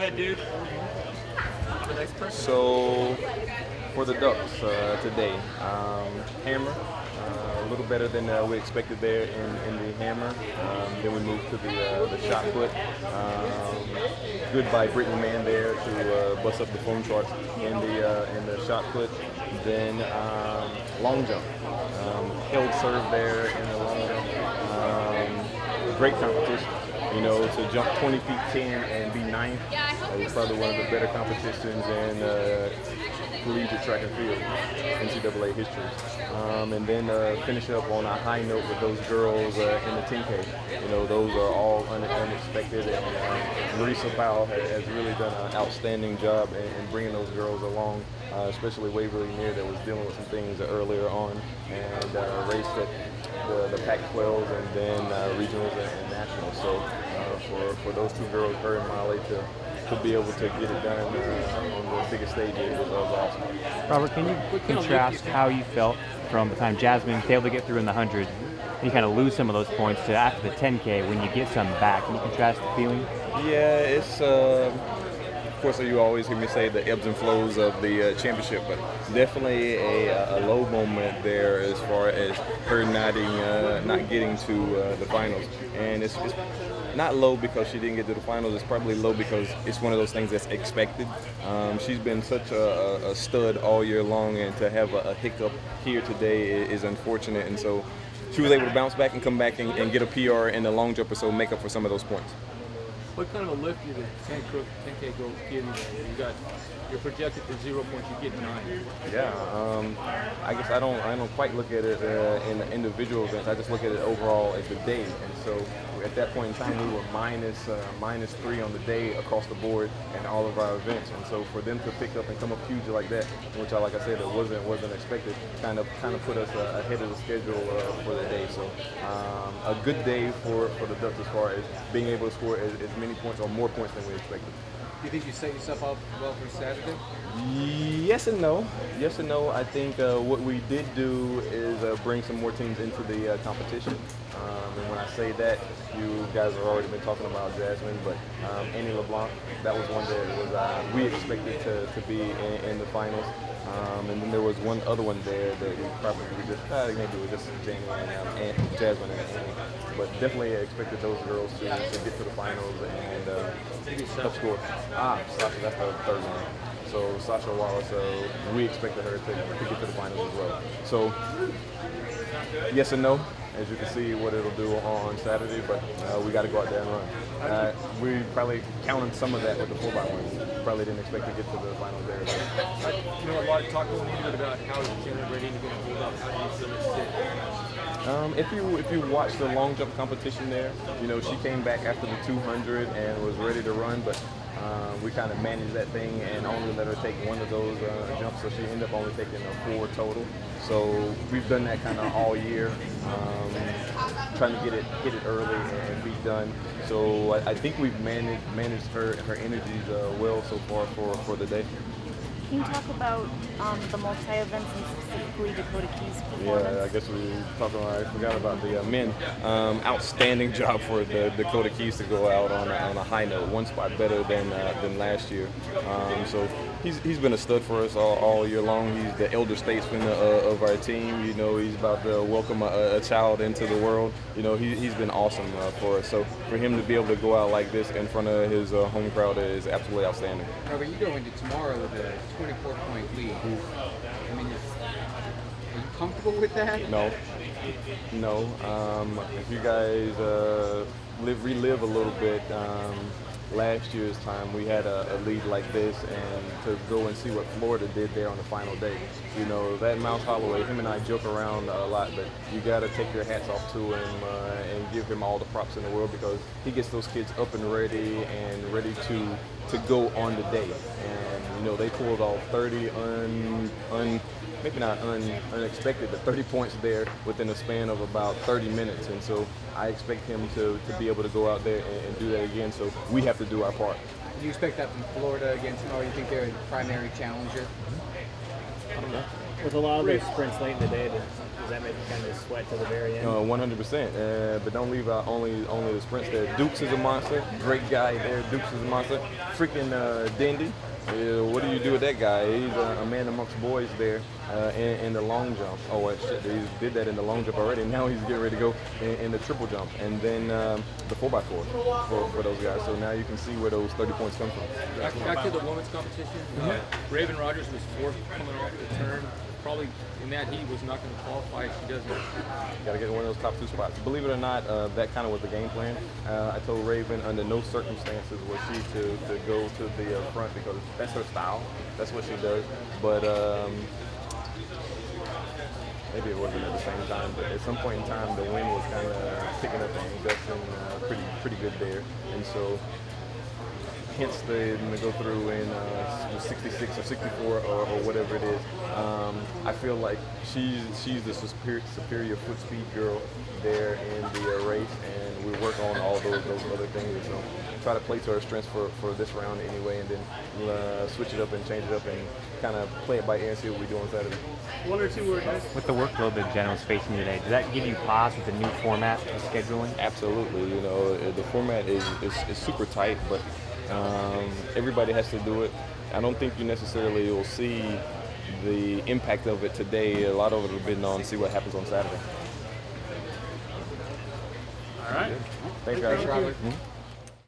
that, dude. The next person. So for the Ducks today, hammer, a little better than we expected there in the hammer. Then we moved to the shot put. Good by Brittany Mann there to bust up the foam charts in the shot put. Then long jump, held serve there in the long jump. Great competition. You know, to jump 20 feet 10 and be ninth is probably one of the better competitions in collegiate track and field, NCAA history. And then finish up on a high note with those girls in the 10K. You know, those are all unexpected, and Marisa Powell has really done an outstanding job in bringing those girls along, especially Waverly Near that was dealing with some things earlier on, and raced at the Pac-12s and then regionals and nationals. So for those two girls, her and Molly, to be able to get it done on the biggest stage was awesome. Robert, can you contrast how you felt from the time Jasmine failed to get through in the 100, and you kind of lose some of those points to after the 10K when you get some back? Can you contrast the feeling? Yeah, it's of course you always hear me say the ebbs and flows of the championship, but definitely a low moment there as far as her not getting to the finals. And it's not low because she didn't get to the finals. It's probably low because it's one of those things that's expected. She's been such a stud all year long, and to have a hiccup here today is unfortunate. And so she was able to bounce back and come back and get a PR in the long jump, or so make up for some of those points. What kind of a lift did the 10K go give you? You're projected for 0 points. You get 9. Yeah, I guess I don't quite look at it in the individual events. I just look at it overall as the day. And so at that point in time, we were minus 3 on the day across the board in all of our events. And so for them to pick up and come up huge like that, which like I said, it wasn't expected, kind of put us ahead of the schedule for the day. So a good day for the Ducks as far as being able to score as many points or more points than we expected. Do you think you set yourself up well for Saturday? Yes and no. Yes and no. I think what we did do is bring some more teams into the competition. And when I say that, you guys have already been talking about Jasmine, but Annie LeBlanc, that was one that was we expected to be in the finals. And then there was one other one there that we probably just maybe it was just Jamie and Jasmine and Annie, but definitely expected those girls to get to the finals and help score. Sasha, that's the third one. So Sasha Wallace, we expected her to get to the finals as well. So yes and no. As you can see what it'll do on Saturday, but we got to go out there and run. We probably counted some of that with the 4x1. Probably didn't expect to get to the finals there. You know, a lot of talk going into it about how is Jenna ready to get hold up. How do you feel it sit? If you watch the long jump competition there, you know she came back after the 200 and was ready to run, but we kind of managed that thing and only let her take one of those jumps, so she ended up only taking 4 total. So we've done that kind of all year, trying to hit it early and be done. So I think we've managed her energies well so far for the day. Can you talk about the multi-events and specifically Dakota Keys' performance? Yeah, I guess I forgot about the men. Outstanding job for the Dakota Keys to go out on a high note, one spot better than last year. So he's been a stud for us all year long. He's the elder statesman of our team. You know, he's about to welcome a child into the world. You know, he's been awesome for us. So for him to be able to go out like this in front of his home crowd is absolutely outstanding. Robert, you go into tomorrow with a 24-point lead. I mean, are you comfortable with that? No. If you guys relive a little bit, last year's time we had a lead like this, and to go and see what Florida did there on the final day. You know, that Mouse Holloway, him and I joke around a lot, but you got to take your hats off to him and give him all the props in the world, because he gets those kids up and ready to go on the day. And you know, they pulled off 30 maybe not unexpected, but 30 points there within a span of about 30 minutes. And so I expect him to be able to go out there and do that again. So we have to do our part. Do you expect that from Florida again tomorrow? You think they're a primary challenger? I don't know. With a lot of those sprints late in the day, does that make you kind of sweat to the very end? 100%. But don't leave out only the sprints there. Dukes is a monster. Great guy there. Dukes is a monster. Freaking Dindy. What do you do with that guy? He's a man amongst boys there in the long jump. Oh, well, shit, he did that in the long jump already. Now he's getting ready to go in the triple jump. And then the 4x4 for those guys. So now you can see where those 30 points come from. Back to the women's competition. Raven Rogers was fourth coming off the turn. Probably in that heat was not going to qualify if she doesn't. Got to get in one of those top 2 spots. Believe it or not, that kind of was the game plan. I told Raven under no circumstances was she to go to the front because that's her style. That's what she does. But maybe it wasn't at the same time. But at some point in time, the wind was kind of picking up and gusting pretty good there. And so hence they go through in 66 or 64 or whatever it is. I feel like she's the superior foot speed girl there in the race, and we work on all those other things. So try to play to her strengths for this round anyway, and then switch it up and change it up and kind of play it by ear and see what we do on Saturday. One or two word guys. With the workload that Jenna was facing today, does that give you pause with the new format of scheduling? Absolutely. You know, the format is super tight, but everybody has to do it. I don't think you necessarily will see the impact of it today. A lot of it will be on see what happens on Saturday. All right. Thanks, guys. Robert. Mhm.